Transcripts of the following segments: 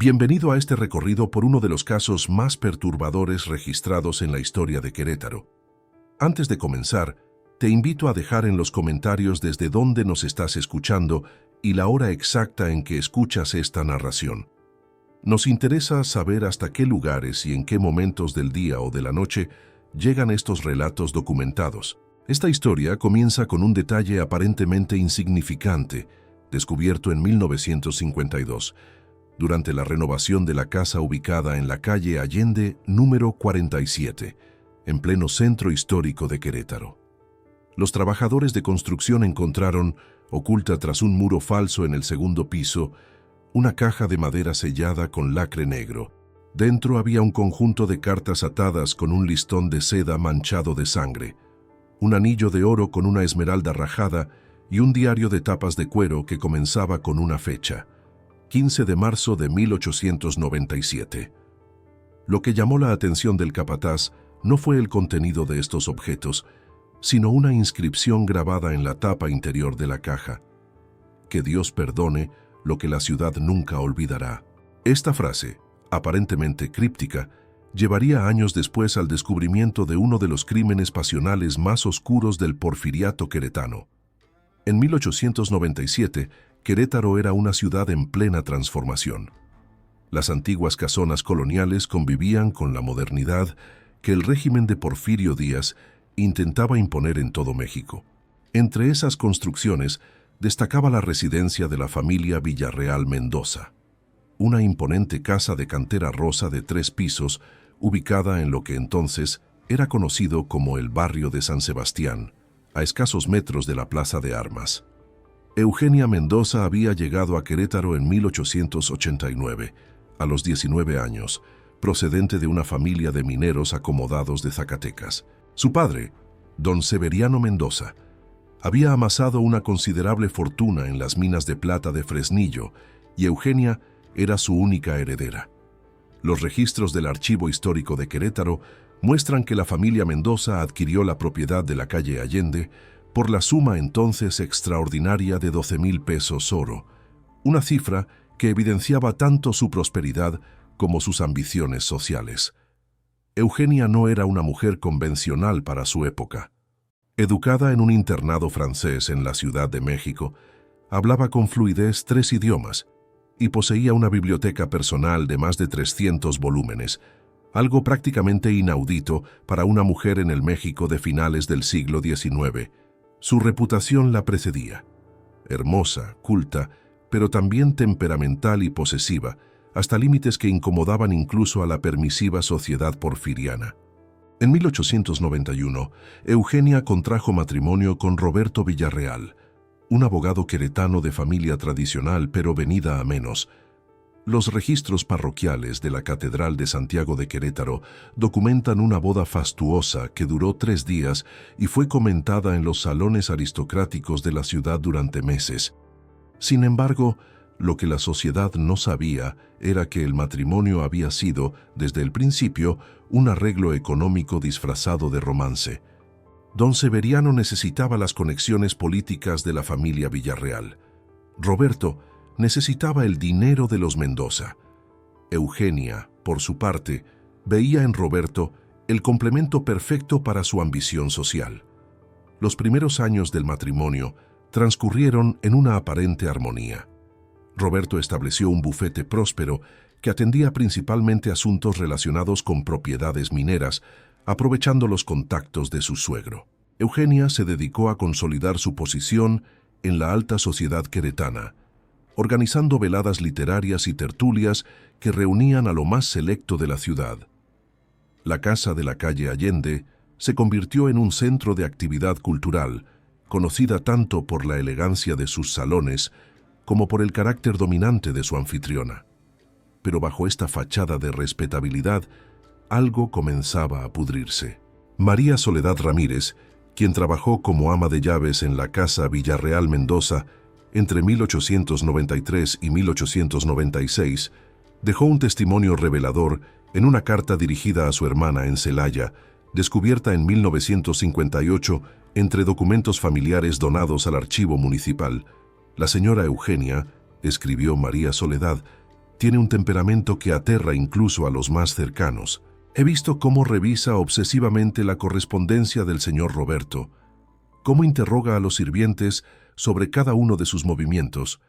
Bienvenido a este recorrido por uno de los casos más perturbadores registrados en la historia de Querétaro. Antes de comenzar, te invito a dejar en los comentarios desde dónde nos estás escuchando y la hora exacta en que escuchas esta narración. Nos interesa saber hasta qué lugares y en qué momentos del día o de la noche llegan estos relatos documentados. Esta historia comienza con un detalle aparentemente insignificante, descubierto en 1952, durante la renovación de la casa ubicada en la calle Allende número 47, en pleno centro histórico de Querétaro. Los trabajadores de construcción encontraron, oculta tras un muro falso en el segundo piso, una caja de madera sellada con lacre negro. Dentro había un conjunto de cartas atadas con un listón de seda manchado de sangre, un anillo de oro con una esmeralda rajada y un diario de tapas de cuero que comenzaba con una fecha: 15 de marzo de 1897. Lo que llamó la atención del capataz no fue el contenido de estos objetos, sino una inscripción grabada en la tapa interior de la caja: que Dios perdone lo que la ciudad nunca olvidará. Esta frase, aparentemente críptica, llevaría años después al descubrimiento de uno de los crímenes pasionales más oscuros del porfiriato queretano. En 1897, Querétaro era una ciudad en plena transformación. Las antiguas casonas coloniales convivían con la modernidad que el régimen de Porfirio Díaz intentaba imponer en todo México. Entre esas construcciones destacaba la residencia de la familia Villarreal Mendoza, una imponente casa de cantera rosa de 3 pisos ubicada en lo que entonces era conocido como el barrio de San Sebastián, a escasos metros de la Plaza de Armas. Eugenia Mendoza había llegado a Querétaro en 1889, a los 19 años, procedente de una familia de mineros acomodados de Zacatecas. Su padre, don Severiano Mendoza, había amasado una considerable fortuna en las minas de plata de Fresnillo y Eugenia era su única heredera. Los registros del Archivo Histórico de Querétaro muestran que la familia Mendoza adquirió la propiedad de la calle Allende por la suma entonces extraordinaria de 12,000 pesos oro, una cifra que evidenciaba tanto su prosperidad como sus ambiciones sociales. Eugenia no era una mujer convencional para su época. Educada en un internado francés en la Ciudad de México, hablaba con fluidez 3 idiomas y poseía una biblioteca personal de más de 300 volúmenes, algo prácticamente inaudito para una mujer en el México de finales del siglo XIX. Su reputación la precedía. Hermosa, culta, pero también temperamental y posesiva, hasta límites que incomodaban incluso a la permisiva sociedad porfiriana. En 1891, Eugenia contrajo matrimonio con Roberto Villarreal, un abogado queretano de familia tradicional pero venida a menos. Los registros parroquiales de la Catedral de Santiago de Querétaro documentan una boda fastuosa que duró 3 días y fue comentada en los salones aristocráticos de la ciudad durante meses. Sin embargo, lo que la sociedad no sabía era que el matrimonio había sido, desde el principio, un arreglo económico disfrazado de romance. Don Severiano necesitaba las conexiones políticas de la familia Villarreal. Roberto necesitaba el dinero de los Mendoza. Eugenia, por su parte, veía en Roberto el complemento perfecto para su ambición social. Los primeros años del matrimonio transcurrieron en una aparente armonía. Roberto estableció un bufete próspero que atendía principalmente asuntos relacionados con propiedades mineras, aprovechando los contactos de su suegro. Eugenia se dedicó a consolidar su posición en la alta sociedad queretana, organizando veladas literarias y tertulias que reunían a lo más selecto de la ciudad. La casa de la calle Allende se convirtió en un centro de actividad cultural, conocida tanto por la elegancia de sus salones como por el carácter dominante de su anfitriona. Pero bajo esta fachada de respetabilidad, algo comenzaba a pudrirse. María Soledad Ramírez, quien trabajó como ama de llaves en la casa Villarreal Mendoza entre 1893 y 1896, dejó un testimonio revelador en una carta dirigida a su hermana en Celaya, descubierta en 1958 entre documentos familiares donados al archivo municipal. La señora Eugenia, escribió María Soledad, Tiene un temperamento que aterra incluso a los más cercanos. He visto cómo revisa obsesivamente la correspondencia del señor Roberto, cómo interroga a los sirvientes sobre cada uno de sus movimientos.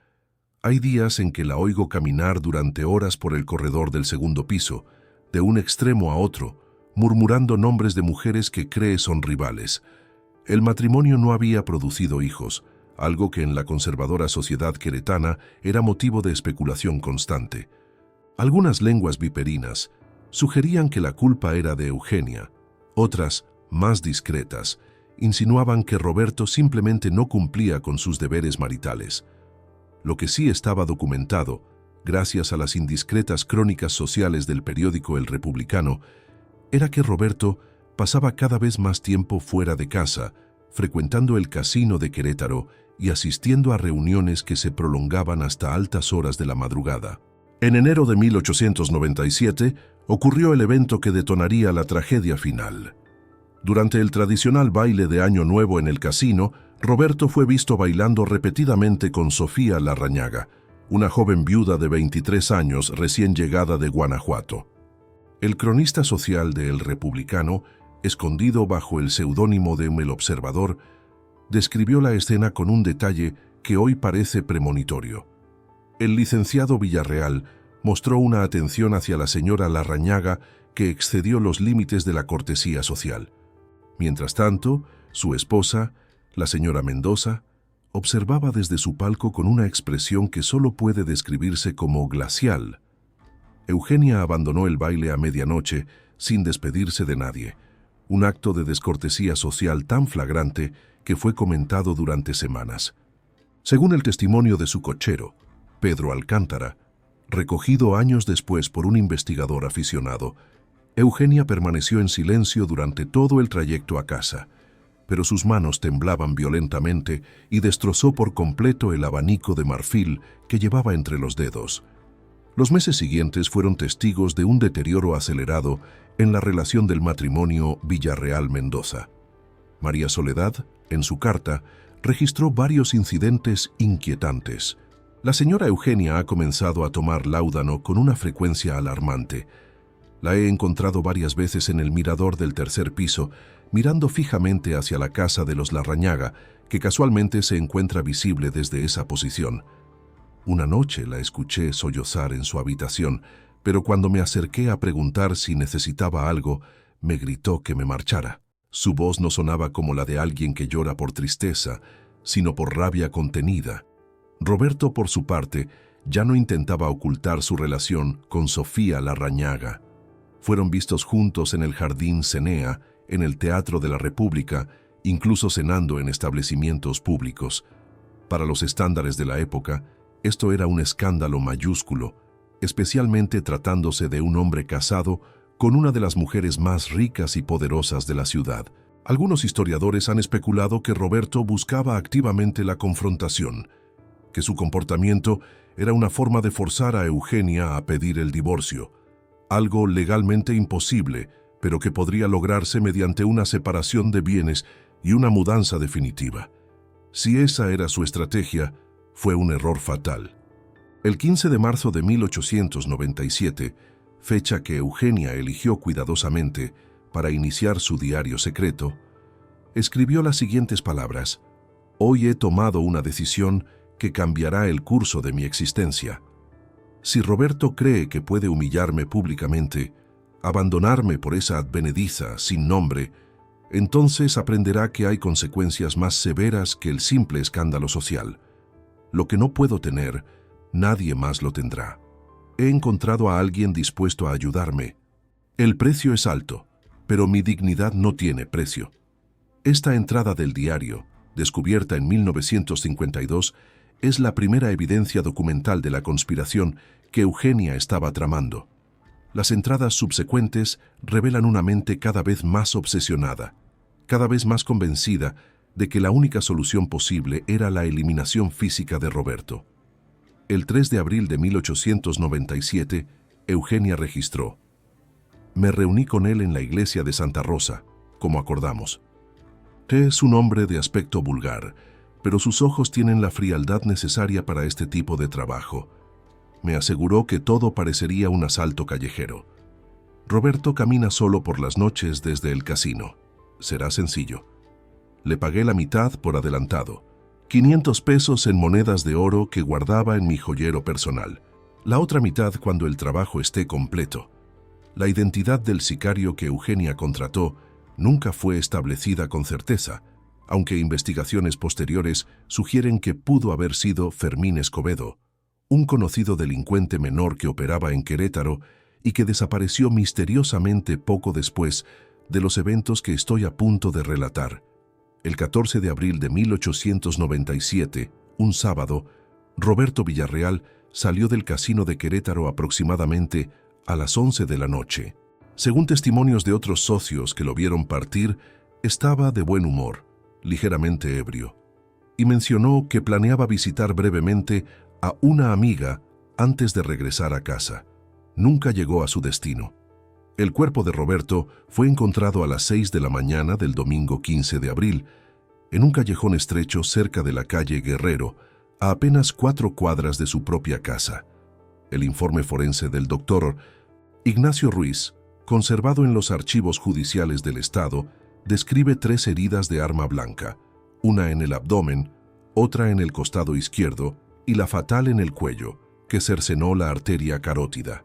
Hay días en que la oigo caminar durante horas por el corredor del segundo piso, de un extremo a otro, murmurando nombres de mujeres que cree son rivales. El matrimonio no había producido hijos, algo que en la conservadora sociedad queretana era motivo de especulación constante. Algunas lenguas viperinas sugerían que la culpa era de Eugenia. Otras, más discretas, insinuaban que Roberto simplemente no cumplía con sus deberes maritales. Lo que sí estaba documentado, gracias a las indiscretas crónicas sociales del periódico El Republicano, era que Roberto pasaba cada vez más tiempo fuera de casa, frecuentando el casino de Querétaro y asistiendo a reuniones que se prolongaban hasta altas horas de la madrugada. En enero de 1897 ocurrió el evento que detonaría la tragedia final. Durante el tradicional baile de Año Nuevo en el casino, Roberto fue visto bailando repetidamente con Sofía Larrañaga, una joven viuda de 23 años recién llegada de Guanajuato. El cronista social de El Republicano, escondido bajo el seudónimo de El Observador, describió la escena con un detalle que hoy parece premonitorio. El licenciado Villarreal mostró una atención hacia la señora Larrañaga que excedió los límites de la cortesía social. Mientras tanto, su esposa, la señora Mendoza, observaba desde su palco con una expresión que solo puede describirse como glacial. Eugenia abandonó el baile a medianoche sin despedirse de nadie, un acto de descortesía social tan flagrante que fue comentado durante semanas. Según el testimonio de su cochero, Pedro Alcántara, recogido años después por un investigador aficionado, Eugenia permaneció en silencio durante todo el trayecto a casa, pero sus manos temblaban violentamente y destrozó por completo el abanico de marfil que llevaba entre los dedos. Los meses siguientes fueron testigos de un deterioro acelerado en la relación del matrimonio Villarreal-Mendoza. María Soledad, en su carta, registró varios incidentes inquietantes. La señora Eugenia ha comenzado a tomar láudano con una frecuencia alarmante. La he encontrado varias veces en el mirador del tercer piso, mirando fijamente hacia la casa de los Larrañaga, que casualmente se encuentra visible desde esa posición. Una noche la escuché sollozar en su habitación, pero cuando me acerqué a preguntar si necesitaba algo, me gritó que me marchara. Su voz no sonaba como la de alguien que llora por tristeza, sino por rabia contenida. Roberto, por su parte, ya no intentaba ocultar su relación con Sofía Larrañaga. Fueron vistos juntos en el Jardín Cenea, en el Teatro de la República, incluso cenando en establecimientos públicos. Para los estándares de la época, esto era un escándalo mayúsculo, especialmente tratándose de un hombre casado con una de las mujeres más ricas y poderosas de la ciudad. Algunos historiadores han especulado que Roberto buscaba activamente la confrontación, que su comportamiento era una forma de forzar a Eugenia a pedir el divorcio, algo legalmente imposible, pero que podría lograrse mediante una separación de bienes y una mudanza definitiva. Si esa era su estrategia, fue un error fatal. El 15 de marzo de 1897, fecha que Eugenia eligió cuidadosamente para iniciar su diario secreto, escribió las siguientes palabras: «Hoy he tomado una decisión que cambiará el curso de mi existencia. Si Roberto cree que puede humillarme públicamente, abandonarme por esa advenediza sin nombre, entonces aprenderá que hay consecuencias más severas que el simple escándalo social. Lo que no puedo tener, nadie más lo tendrá. He encontrado a alguien dispuesto a ayudarme. El precio es alto, pero mi dignidad no tiene precio». Esta entrada del diario, descubierta en 1952, es la primera evidencia documental de la conspiración que Eugenia estaba tramando. Las entradas subsecuentes revelan una mente cada vez más obsesionada, cada vez más convencida de que la única solución posible era la eliminación física de Roberto. El 3 de abril de 1897, Eugenia registró: «Me reuní con él en la iglesia de Santa Rosa, como acordamos. Es un hombre de aspecto vulgar, pero sus ojos tienen la frialdad necesaria para este tipo de trabajo. Me aseguró que todo parecería un asalto callejero. Roberto camina solo por las noches desde el casino. Será sencillo. Le pagué la mitad por adelantado. 500 pesos en monedas de oro que guardaba en mi joyero personal. La otra mitad cuando el trabajo esté completo. La identidad del sicario que Eugenia contrató nunca fue establecida con certeza, aunque investigaciones posteriores sugieren que pudo haber sido Fermín Escobedo, un conocido delincuente menor que operaba en Querétaro y que desapareció misteriosamente poco después de los eventos que estoy a punto de relatar. El 14 de abril de 1897, un sábado, Roberto Villarreal salió del casino de Querétaro aproximadamente a las 11 de la noche. Según testimonios de otros socios que lo vieron partir, estaba de buen humor, ligeramente ebrio, y mencionó que planeaba visitar brevemente a una amiga antes de regresar a casa. Nunca llegó a su destino. El cuerpo de Roberto fue encontrado a las 6 de la mañana del domingo 15 de abril, en un callejón estrecho cerca de la calle Guerrero, a apenas 4 cuadras de su propia casa. El informe forense del doctor Ignacio Ruiz, conservado en los archivos judiciales del Estado, describe 3 heridas de arma blanca, una en el abdomen, otra en el costado izquierdo y la fatal en el cuello, que cercenó la arteria carótida.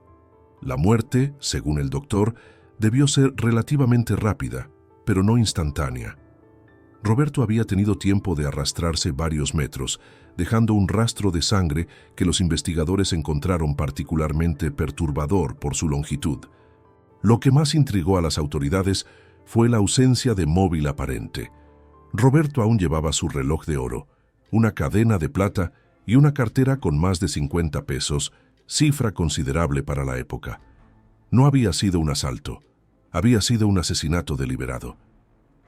La muerte, según el doctor, debió ser relativamente rápida, pero no instantánea. Roberto había tenido tiempo de arrastrarse varios metros, dejando un rastro de sangre que los investigadores encontraron particularmente perturbador por su longitud. Lo que más intrigó a las autoridades fue la ausencia de móvil aparente. Roberto aún llevaba su reloj de oro, una cadena de plata y una cartera con más de 50 pesos, cifra considerable para la época. No había sido un asalto, había sido un asesinato deliberado.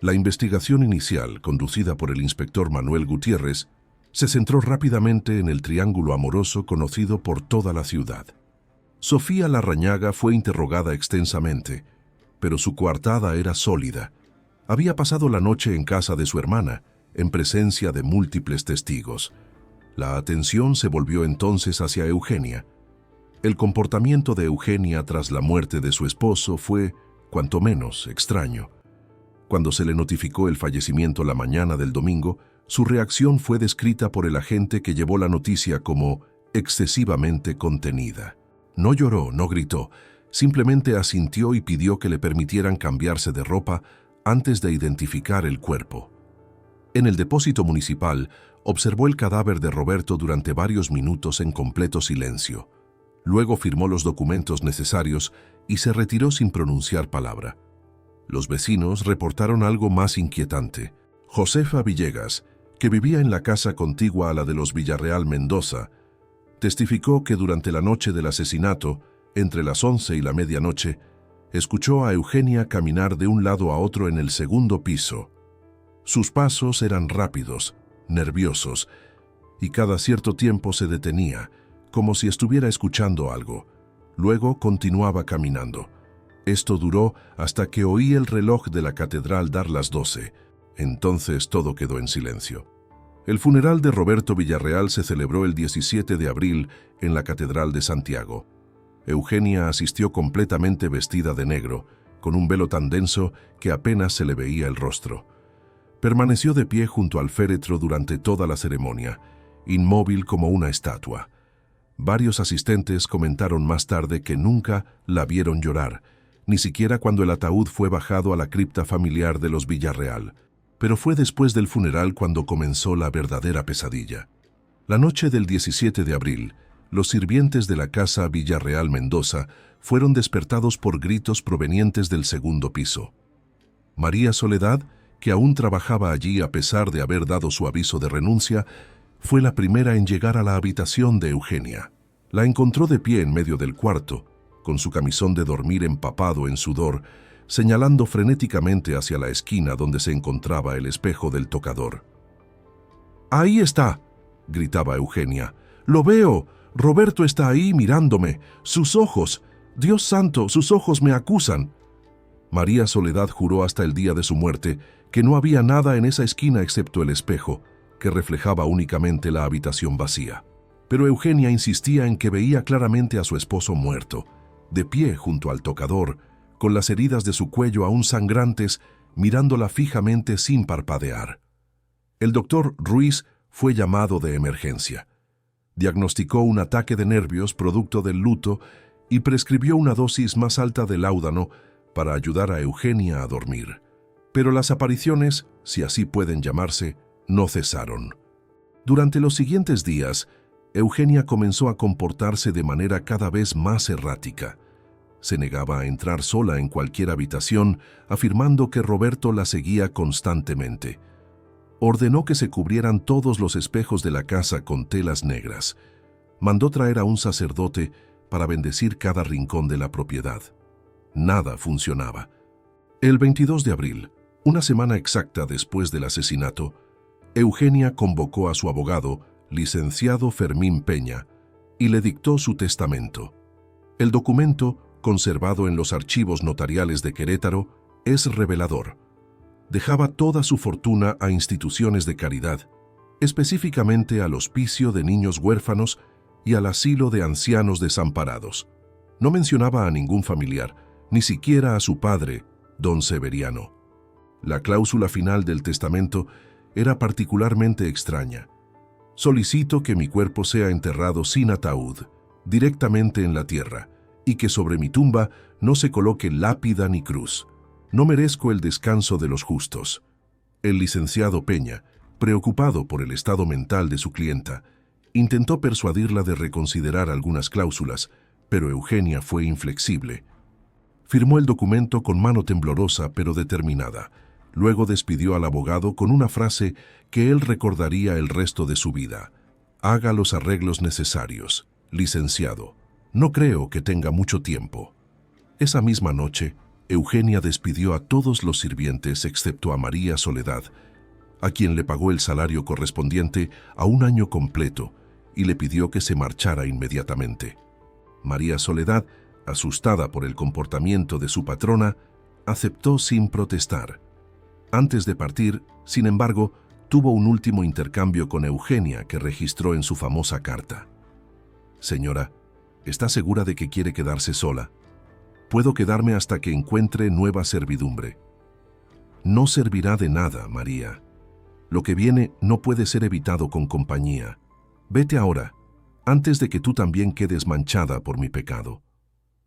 La investigación inicial, conducida por el inspector Manuel Gutiérrez, se centró rápidamente en el triángulo amoroso conocido por toda la ciudad. Sofía Larrañaga fue interrogada extensamente, pero su coartada era sólida. Había pasado la noche en casa de su hermana, en presencia de múltiples testigos. La atención se volvió entonces hacia Eugenia. El comportamiento de Eugenia tras la muerte de su esposo fue, cuanto menos, extraño. Cuando se le notificó el fallecimiento la mañana del domingo, su reacción fue descrita por el agente que llevó la noticia como excesivamente contenida. No lloró, no gritó, simplemente asintió y pidió que le permitieran cambiarse de ropa antes de identificar el cuerpo. En el depósito municipal, observó el cadáver de Roberto durante varios minutos en completo silencio. Luego firmó los documentos necesarios y se retiró sin pronunciar palabra. Los vecinos reportaron algo más inquietante. Josefa Villegas, que vivía en la casa contigua a la de los Villarreal Mendoza, testificó que durante la noche del asesinato, entre las 11 y la medianoche, escuchó a Eugenia caminar de un lado a otro en el segundo piso. Sus pasos eran rápidos, nerviosos, y cada cierto tiempo se detenía, como si estuviera escuchando algo. Luego continuaba caminando. Esto duró hasta que oí el reloj de la catedral dar las 12. Entonces todo quedó en silencio. El funeral de Roberto Villarreal se celebró el 17 de abril en la Catedral de Santiago. Eugenia asistió completamente vestida de negro, con un velo tan denso que apenas se le veía el rostro. Permaneció de pie junto al féretro durante toda la ceremonia, inmóvil como una estatua. Varios asistentes comentaron más tarde que nunca la vieron llorar, ni siquiera cuando el ataúd fue bajado a la cripta familiar de los Villarreal. Pero fue después del funeral cuando comenzó la verdadera pesadilla. La noche del 17 de abril, los sirvientes de la casa Villarreal Mendoza fueron despertados por gritos provenientes del segundo piso. María Soledad, que aún trabajaba allí a pesar de haber dado su aviso de renuncia, fue la primera en llegar a la habitación de Eugenia. La encontró de pie en medio del cuarto, con su camisón de dormir empapado en sudor, señalando frenéticamente hacia la esquina donde se encontraba el espejo del tocador. «¡Ahí está!», gritaba Eugenia. «¡Lo veo! Roberto está ahí mirándome. ¡Sus ojos! ¡Dios santo, sus ojos me acusan!». María Soledad juró hasta el día de su muerte que no había nada en esa esquina excepto el espejo, que reflejaba únicamente la habitación vacía. Pero Eugenia insistía en que veía claramente a su esposo muerto, de pie junto al tocador, con las heridas de su cuello aún sangrantes, mirándola fijamente sin parpadear. El doctor Ruiz fue llamado de emergencia. Diagnosticó un ataque de nervios producto del luto y prescribió una dosis más alta de láudano para ayudar a Eugenia a dormir. Pero las apariciones, si así pueden llamarse, no cesaron. Durante los siguientes días, Eugenia comenzó a comportarse de manera cada vez más errática. Se negaba a entrar sola en cualquier habitación, afirmando que Roberto la seguía constantemente. Ordenó que se cubrieran todos los espejos de la casa con telas negras. Mandó traer a un sacerdote para bendecir cada rincón de la propiedad. Nada funcionaba. El 22 de abril, una semana exacta después del asesinato, Eugenia convocó a su abogado, licenciado Fermín Peña, y le dictó su testamento. El documento, conservado en los archivos notariales de Querétaro, es revelador. Dejaba toda su fortuna a instituciones de caridad, específicamente al Hospicio de Niños Huérfanos y al Asilo de Ancianos Desamparados. No mencionaba a ningún familiar, ni siquiera a su padre, don Severiano. La cláusula final del testamento era particularmente extraña. Solicito que mi cuerpo sea enterrado sin ataúd, directamente en la tierra, y que sobre mi tumba no se coloque lápida ni cruz. No merezco el descanso de los justos. El licenciado Peña, preocupado por el estado mental de su clienta, intentó persuadirla de reconsiderar algunas cláusulas, pero Eugenia fue inflexible. Firmó el documento con mano temblorosa pero determinada. Luego despidió al abogado con una frase que él recordaría el resto de su vida. Haga los arreglos necesarios, licenciado. No creo que tenga mucho tiempo. Esa misma noche, Eugenia despidió a todos los sirvientes excepto a María Soledad, a quien le pagó el salario correspondiente a un año completo y le pidió que se marchara inmediatamente. María Soledad, asustada por el comportamiento de su patrona, aceptó sin protestar. Antes de partir, sin embargo, tuvo un último intercambio con Eugenia que registró en su famosa carta. Señora, ¿está segura de que quiere quedarse sola? Puedo quedarme hasta que encuentre nueva servidumbre. No servirá de nada, María. Lo que viene no puede ser evitado con compañía. Vete ahora, antes de que tú también quedes manchada por mi pecado.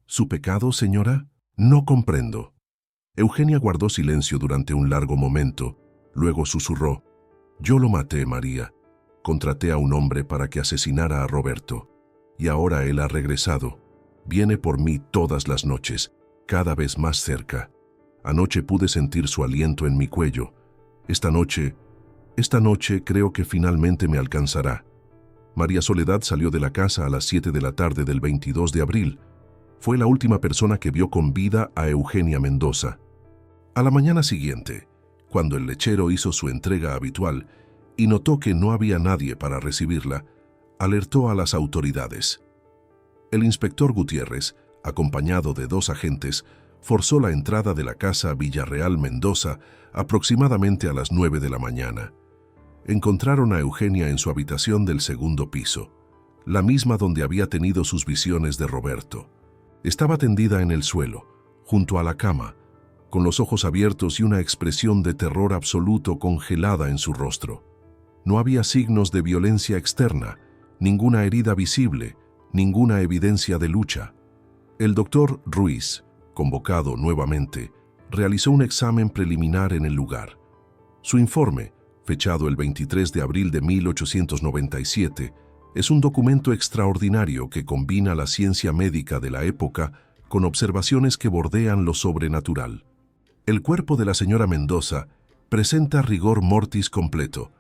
¿Su pecado, señora? No comprendo. Eugenia guardó silencio durante un largo momento, luego susurró. Yo lo maté, María. Contraté a un hombre para que asesinara a Roberto. Y ahora él ha regresado. Viene por mí todas las noches, cada vez más cerca. Anoche pude sentir su aliento en mi cuello. Esta noche creo que finalmente me alcanzará. María Soledad salió de la casa a las 7 de la tarde del 22 de abril. Fue la última persona que vio con vida a Eugenia Mendoza. A la mañana siguiente, cuando el lechero hizo su entrega habitual y notó que no había nadie para recibirla, alertó a las autoridades. El inspector Gutiérrez, acompañado de 2 agentes, forzó la entrada de la casa Villarreal Mendoza aproximadamente a las 9 de la mañana. Encontraron a Eugenia en su habitación del segundo piso, la misma donde había tenido sus visiones de Roberto. Estaba tendida en el suelo, junto a la cama, con los ojos abiertos y una expresión de terror absoluto congelada en su rostro. No había signos de violencia externa, ninguna herida visible, ninguna evidencia de lucha. El doctor Ruiz, convocado nuevamente, realizó un examen preliminar en el lugar. Su informe, fechado el 23 de abril de 1897, es un documento extraordinario que combina la ciencia médica de la época con observaciones que bordean lo sobrenatural. El cuerpo de la señora Mendoza presenta rigor mortis completo,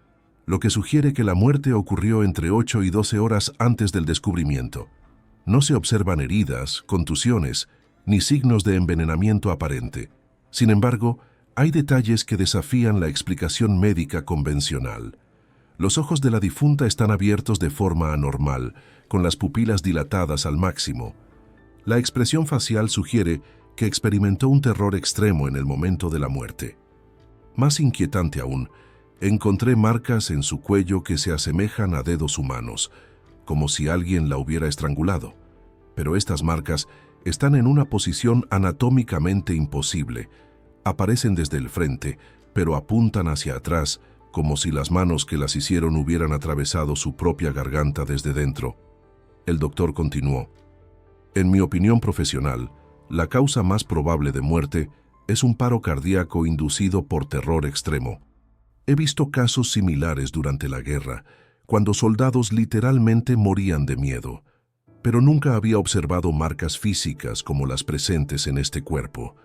lo que sugiere que la muerte ocurrió entre 8 y 12 horas antes del descubrimiento. No se observan heridas, contusiones, ni signos de envenenamiento aparente. Sin embargo, hay detalles que desafían la explicación médica convencional. Los ojos de la difunta están abiertos de forma anormal, con las pupilas dilatadas al máximo. La expresión facial sugiere que experimentó un terror extremo en el momento de la muerte. Más inquietante aún, encontré marcas en su cuello que se asemejan a dedos humanos, como si alguien la hubiera estrangulado. Pero estas marcas están en una posición anatómicamente imposible. Aparecen desde el frente, pero apuntan hacia atrás, como si las manos que las hicieron hubieran atravesado su propia garganta desde dentro. El doctor continuó: en mi opinión profesional, la causa más probable de muerte es un paro cardíaco inducido por terror extremo. He visto casos similares durante la guerra, cuando soldados literalmente morían de miedo, pero nunca había observado marcas físicas como las presentes en este cuerpo.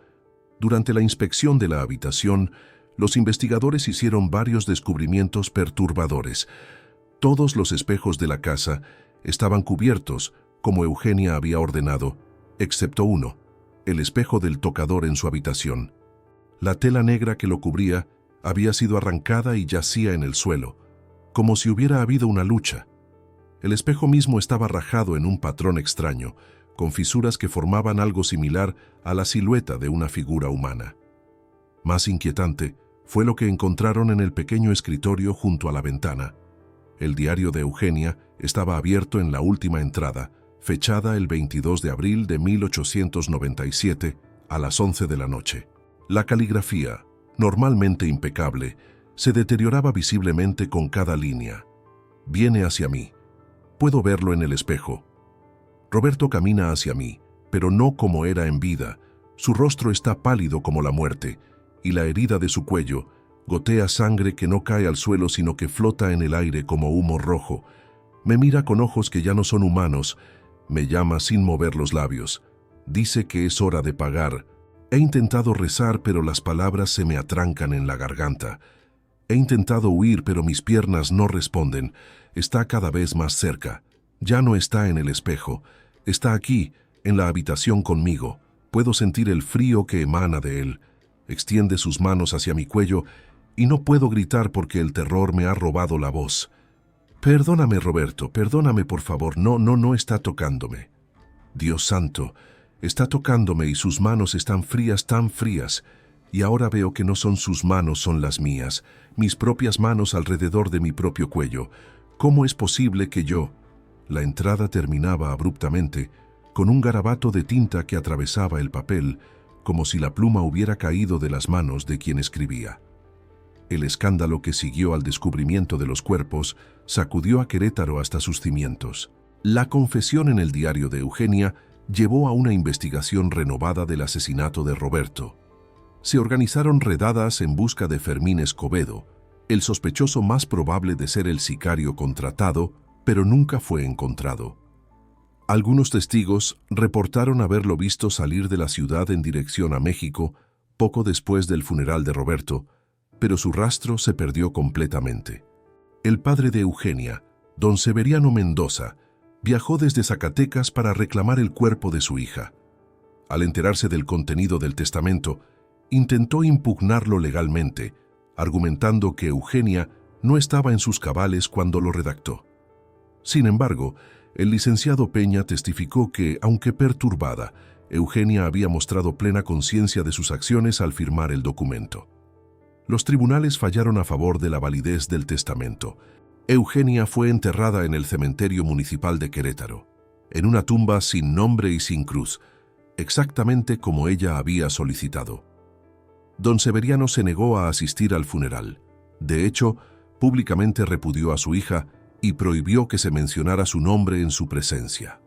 Durante la inspección de la habitación, los investigadores hicieron varios descubrimientos perturbadores. Todos los espejos de la casa estaban cubiertos, como Eugenia había ordenado, excepto uno, el espejo del tocador en su habitación. La tela negra que lo cubría había sido arrancada y yacía en el suelo, como si hubiera habido una lucha. El espejo mismo estaba rajado en un patrón extraño, con fisuras que formaban algo similar a la silueta de una figura humana. Más inquietante fue lo que encontraron en el pequeño escritorio junto a la ventana. El diario de Eugenia estaba abierto en la última entrada, fechada el 22 de abril de 1897 a las 11 de la noche. La caligrafía, normalmente impecable, se deterioraba visiblemente con cada línea. Viene hacia mí. Puedo verlo en el espejo. Roberto camina hacia mí, pero no como era en vida. Su rostro está pálido como la muerte, y la herida de su cuello gotea sangre que no cae al suelo sino que flota en el aire como humo rojo. Me mira con ojos que ya no son humanos. Me llama sin mover los labios. Dice que es hora de pagar. He intentado rezar, pero las palabras se me atrancan en la garganta. He intentado huir, pero mis piernas no responden. Está cada vez más cerca. Ya no está en el espejo. Está aquí, en la habitación conmigo. Puedo sentir el frío que emana de él. Extiende sus manos hacia mi cuello y no puedo gritar porque el terror me ha robado la voz. Perdóname, Roberto, perdóname, por favor. No está tocándome. Dios santo, está tocándome y sus manos están frías, tan frías. Y ahora veo que no son sus manos, son las mías, mis propias manos alrededor de mi propio cuello. ¿Cómo es posible que yo...? La entrada terminaba abruptamente, con un garabato de tinta que atravesaba el papel, como si la pluma hubiera caído de las manos de quien escribía. El escándalo que siguió al descubrimiento de los cuerpos sacudió a Querétaro hasta sus cimientos. La confesión en el diario de Eugenia llevó a una investigación renovada del asesinato de Roberto. Se organizaron redadas en busca de Fermín Escobedo, el sospechoso más probable de ser el sicario contratado, pero nunca fue encontrado. Algunos testigos reportaron haberlo visto salir de la ciudad en dirección a México poco después del funeral de Roberto, pero su rastro se perdió completamente. El padre de Eugenia, don Severiano Mendoza, viajó desde Zacatecas para reclamar el cuerpo de su hija. Al enterarse del contenido del testamento, intentó impugnarlo legalmente, argumentando que Eugenia no estaba en sus cabales cuando lo redactó. Sin embargo, el licenciado Peña testificó que, aunque perturbada, Eugenia había mostrado plena conciencia de sus acciones al firmar el documento. Los tribunales fallaron a favor de la validez del testamento. Eugenia fue enterrada en el cementerio municipal de Querétaro, en una tumba sin nombre y sin cruz, exactamente como ella había solicitado. Don Severiano se negó a asistir al funeral. De hecho, públicamente repudió a su hija y prohibió que se mencionara su nombre en su presencia.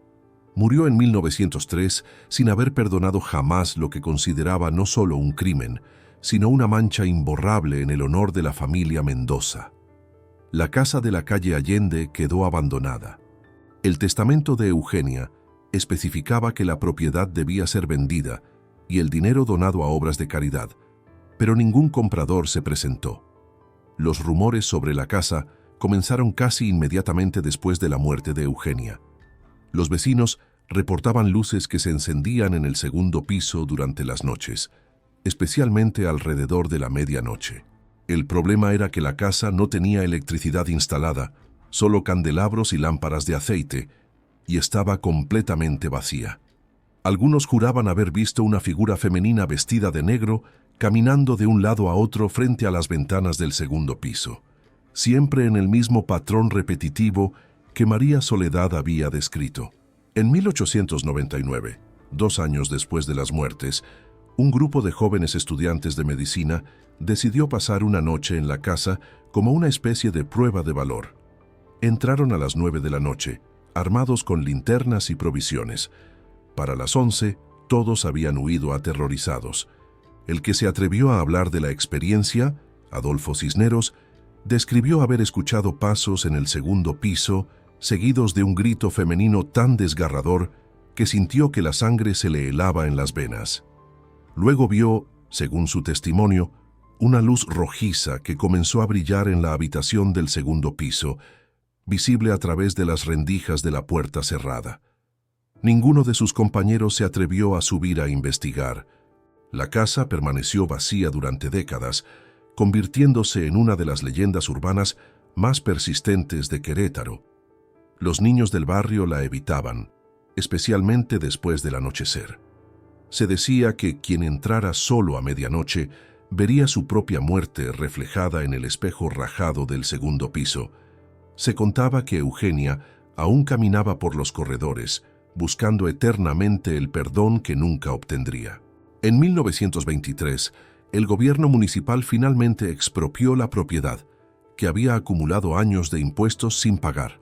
Murió en 1903 sin haber perdonado jamás lo que consideraba no solo un crimen, sino una mancha imborrable en el honor de la familia Mendoza. La casa de la calle Allende quedó abandonada. El testamento de Eugenia especificaba que la propiedad debía ser vendida y el dinero donado a obras de caridad, pero ningún comprador se presentó. Los rumores sobre la casa comenzaron casi inmediatamente después de la muerte de Eugenia. Los vecinos reportaban luces que se encendían en el segundo piso durante las noches, especialmente alrededor de la medianoche. El problema era que la casa no tenía electricidad instalada, solo candelabros y lámparas de aceite, y estaba completamente vacía. Algunos juraban haber visto una figura femenina vestida de negro caminando de un lado a otro frente a las ventanas del segundo piso, siempre en el mismo patrón repetitivo que María Soledad había descrito. En 1899, 2 años después de las muertes, un grupo de jóvenes estudiantes de medicina decidió pasar una noche en la casa como una especie de prueba de valor. Entraron a las 9 de la noche, armados con linternas y provisiones. Para las 11, todos habían huido aterrorizados. El que se atrevió a hablar de la experiencia, Adolfo Cisneros, describió haber escuchado pasos en el segundo piso, seguidos de un grito femenino tan desgarrador que sintió que la sangre se le helaba en las venas. Luego vio, según su testimonio, una luz rojiza que comenzó a brillar en la habitación del segundo piso, visible a través de las rendijas de la puerta cerrada. Ninguno de sus compañeros se atrevió a subir a investigar. La casa permaneció vacía durante décadas, convirtiéndose en una de las leyendas urbanas más persistentes de Querétaro. Los niños del barrio la evitaban, especialmente después del anochecer. Se decía que quien entrara solo a medianoche vería su propia muerte reflejada en el espejo rajado del segundo piso. Se contaba que Eugenia aún caminaba por los corredores, buscando eternamente el perdón que nunca obtendría. En 1923, el gobierno municipal finalmente expropió la propiedad, que había acumulado años de impuestos sin pagar.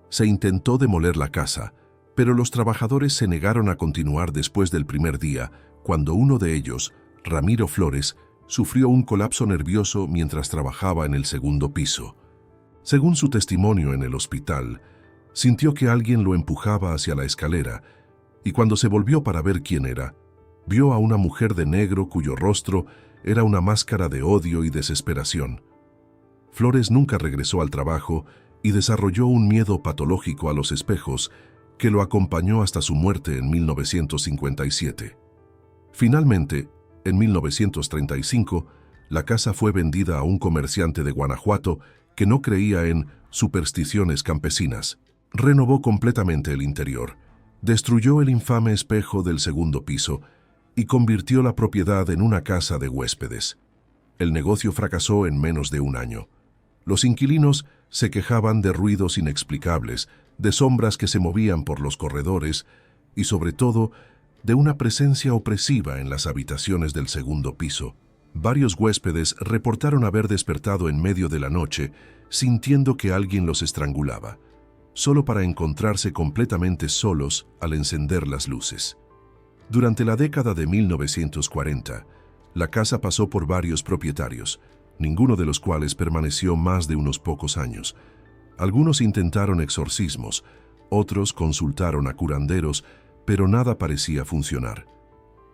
Se intentó demoler la casa, pero los trabajadores se negaron a continuar después del primer día, cuando uno de ellos, Ramiro Flores, sufrió un colapso nervioso mientras trabajaba en el segundo piso. Según su testimonio en el hospital, sintió que alguien lo empujaba hacia la escalera y cuando se volvió para ver quién era, vio a una mujer de negro cuyo rostro era una máscara de odio y desesperación. Flores nunca regresó al trabajo y desarrolló un miedo patológico a los espejos que lo acompañó hasta su muerte en 1957. Finalmente, en 1935, la casa fue vendida a un comerciante de Guanajuato que no creía en supersticiones campesinas. Renovó completamente el interior, destruyó el infame espejo del segundo piso y convirtió la propiedad en una casa de huéspedes. El negocio fracasó en menos de un año. Los inquilinos se quejaban de ruidos inexplicables, de sombras que se movían por los corredores y, sobre todo, de una presencia opresiva en las habitaciones del segundo piso. Varios huéspedes reportaron haber despertado en medio de la noche sintiendo que alguien los estrangulaba, solo para encontrarse completamente solos al encender las luces. Durante la década de 1940, la casa pasó por varios propietarios, ninguno de los cuales permaneció más de unos pocos años. Algunos intentaron exorcismos, otros consultaron a curanderos, pero nada parecía funcionar.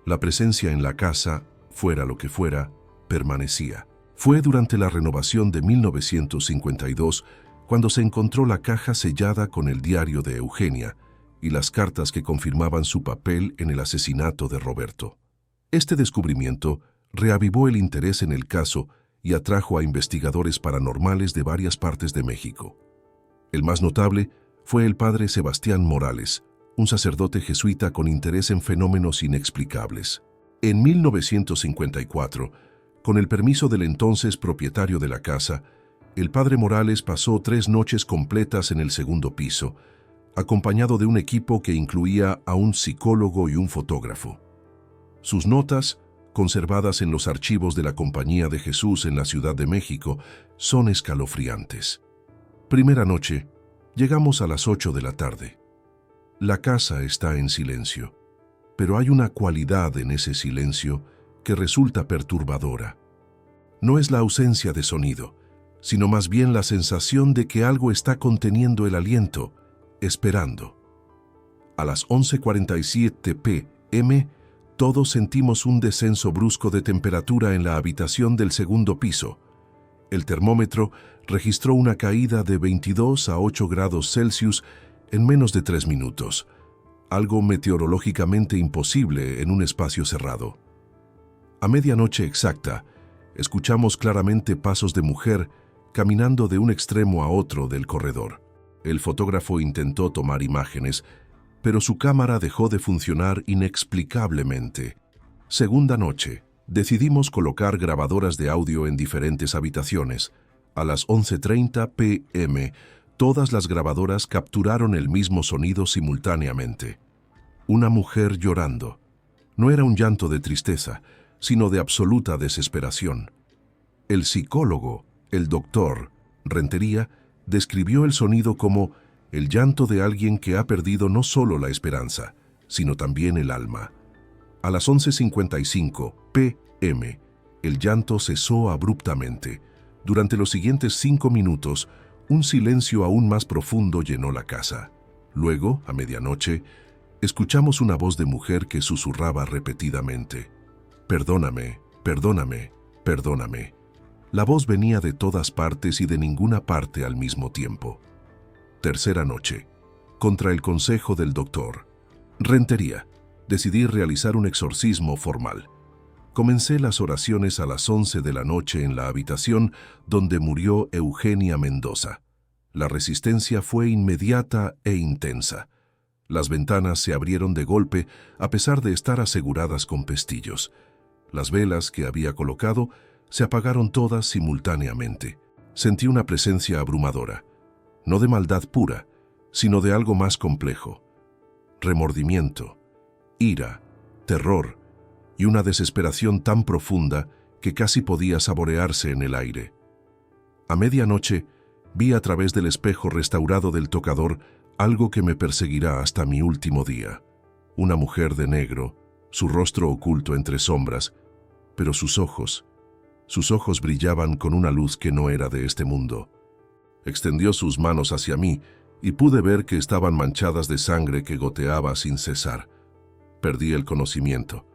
La presencia en la casa, fuera lo que fuera, permanecía. Fue durante la renovación de 1952 cuando se encontró la caja sellada con el diario de Eugenia y las cartas que confirmaban su papel en el asesinato de Roberto. Este descubrimiento reavivó el interés en el caso y atrajo a investigadores paranormales de varias partes de México. El más notable fue el padre Sebastián Morales, un sacerdote jesuita con interés en fenómenos inexplicables. En 1954, con el permiso del entonces propietario de la casa, el padre Morales pasó 3 noches completas en el segundo piso, acompañado de un equipo que incluía a un psicólogo y un fotógrafo. Sus notas, conservadas en los archivos de la Compañía de Jesús en la Ciudad de México, son escalofriantes. Primera noche, llegamos a las 8 de la tarde. La casa está en silencio, pero hay una cualidad en ese silencio que resulta perturbadora. No es la ausencia de sonido, sino más bien la sensación de que algo está conteniendo el aliento, esperando. A las 11:47 p.m., todos sentimos un descenso brusco de temperatura en la habitación del segundo piso. El termómetro registró una caída de 22 a 8 grados Celsius en menos de 3 minutos, algo meteorológicamente imposible en un espacio cerrado. A medianoche exacta, escuchamos claramente pasos de mujer caminando de un extremo a otro del corredor. El fotógrafo intentó tomar imágenes, pero su cámara dejó de funcionar inexplicablemente. Segunda noche, decidimos colocar grabadoras de audio en diferentes habitaciones. A las 11:30 p.m., Todas las grabadoras capturaron el mismo sonido simultáneamente. Una mujer llorando. No era un llanto de tristeza, sino de absoluta desesperación. El psicólogo, el doctor Rentería, describió el sonido como el llanto de alguien que ha perdido no solo la esperanza, sino también el alma. A las 11:55 p.m., el llanto cesó abruptamente. Durante los siguientes 5 minutos, un silencio aún más profundo llenó la casa. Luego, a medianoche, escuchamos una voz de mujer que susurraba repetidamente: «Perdóname, perdóname, perdóname». La voz venía de todas partes y de ninguna parte al mismo tiempo. Tercera noche. Contra el consejo del doctor Rentería, decidí realizar un exorcismo formal. Comencé las oraciones a las 11 de la noche en la habitación donde murió Eugenia Mendoza. La resistencia fue inmediata e intensa. Las ventanas se abrieron de golpe a pesar de estar aseguradas con pestillos. Las velas que había colocado se apagaron todas simultáneamente. Sentí una presencia abrumadora, no de maldad pura, sino de algo más complejo. Remordimiento, ira, terror y una desesperación tan profunda que casi podía saborearse en el aire. A medianoche, vi a través del espejo restaurado del tocador algo que me perseguirá hasta mi último día. Una mujer de negro, su rostro oculto entre sombras, pero sus ojos brillaban con una luz que no era de este mundo. Extendió sus manos hacia mí y pude ver que estaban manchadas de sangre que goteaba sin cesar. Perdí el conocimiento.